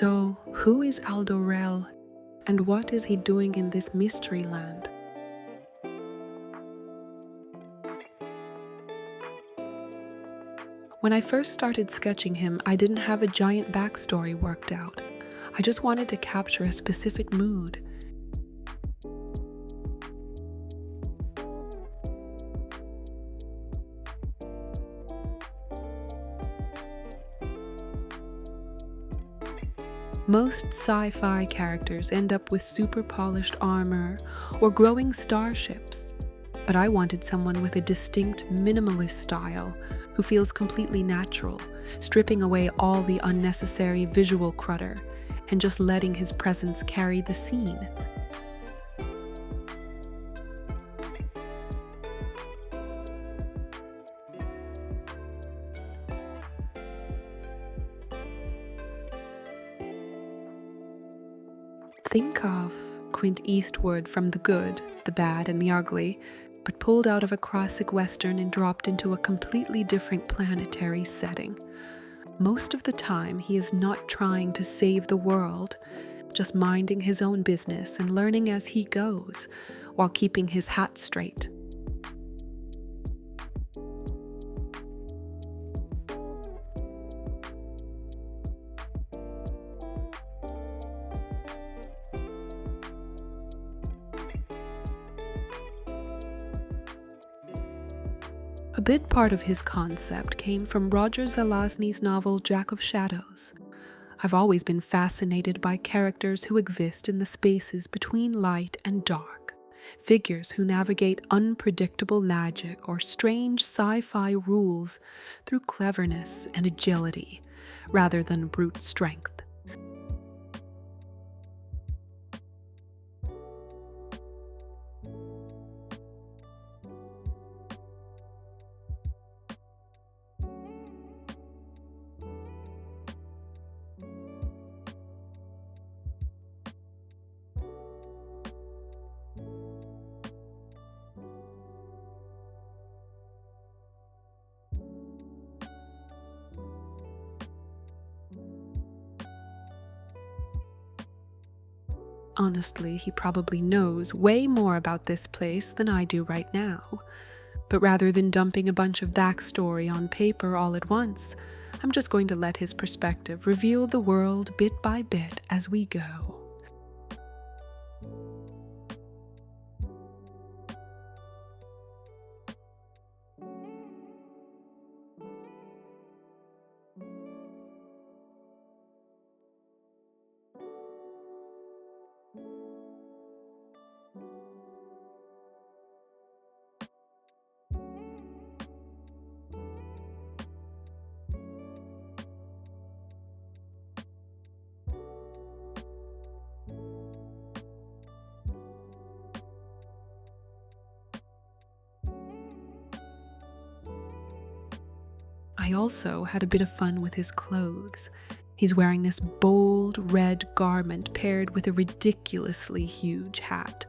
So, who is Aldo Rel, and what is he doing in this mystery land? When I first started sketching him, I didn't have a giant backstory worked out. I just wanted to capture a specific mood. Most sci-fi characters end up with super polished armor or growing starships, but I wanted someone with a distinct minimalist style who feels completely natural, stripping away all the unnecessary visual clutter and just letting his presence carry the scene. Think of Clint Eastwood from The Good, The Bad, and The Ugly, but pulled out of a classic western and dropped into a completely different planetary setting. Most of the time, he is not trying to save the world, just minding his own business and learning as he goes, while keeping his hat straight. A big part of his concept came from Roger Zelazny's novel Jack of Shadows. I've always been fascinated by characters who exist in the spaces between light and dark, figures who navigate unpredictable magic or strange sci-fi rules through cleverness and agility, rather than brute strength. Honestly, he probably knows way more about this place than I do right now. But rather than dumping a bunch of backstory on paper all at once, I'm just going to let his perspective reveal the world bit by bit as we go. I also had a bit of fun with his clothes. He's wearing this bold red garment paired with a ridiculously huge hat.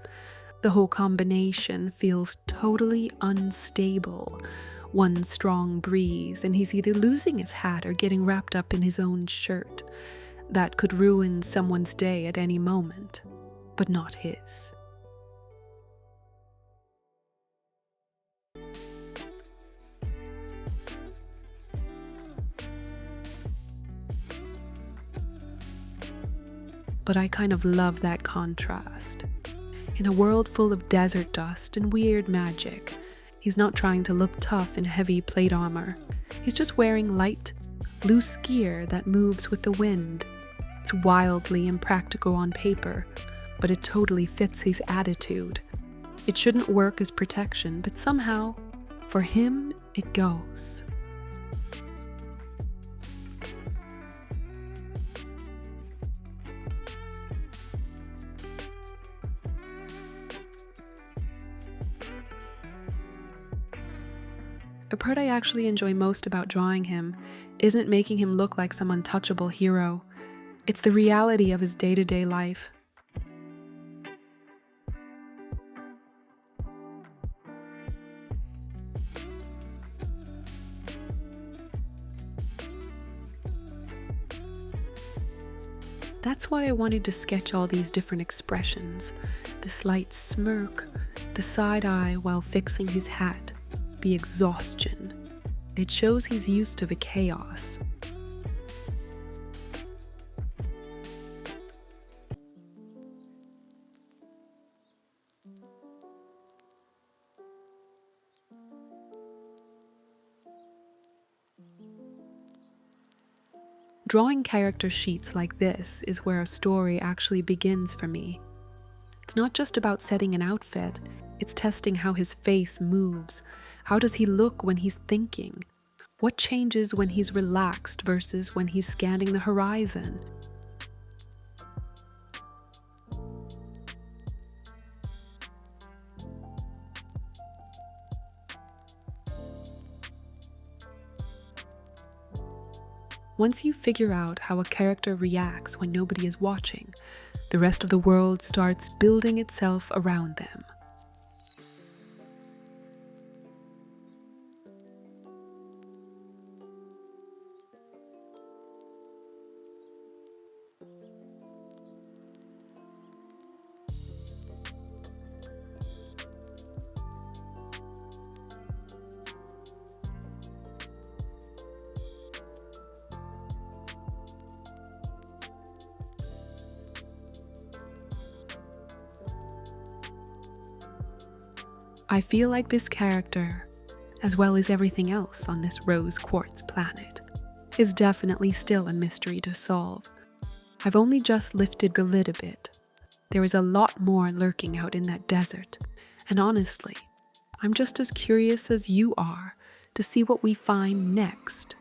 The whole combination feels totally unstable. One strong breeze, and he's either losing his hat or getting wrapped up in his own shirt. That could ruin someone's day at any moment, but not his. But I kind of love that contrast. In a world full of desert dust and weird magic, he's not trying to look tough in heavy plate armor. He's just wearing light, loose gear that moves with the wind. It's wildly impractical on paper, but it totally fits his attitude. It shouldn't work as protection, but somehow, for him, it goes. The part I actually enjoy most about drawing him isn't making him look like some untouchable hero. It's the reality of his day-to-day life. That's why I wanted to sketch all these different expressions. The slight smirk, the side eye while fixing his hat, the exhaustion. It shows he's used to the chaos. Drawing character sheets like this is where a story actually begins for me. It's not just about setting an outfit, it's testing how his face moves. How does he look when he's thinking? What changes when he's relaxed versus when he's scanning the horizon? Once you figure out how a character reacts when nobody is watching, the rest of the world starts building itself around them. I feel like this character, as well as everything else on this rose quartz planet, is definitely still a mystery to solve. I've only just lifted the lid a bit. There is a lot more lurking out in that desert, and honestly, I'm just as curious as you are to see what we find next.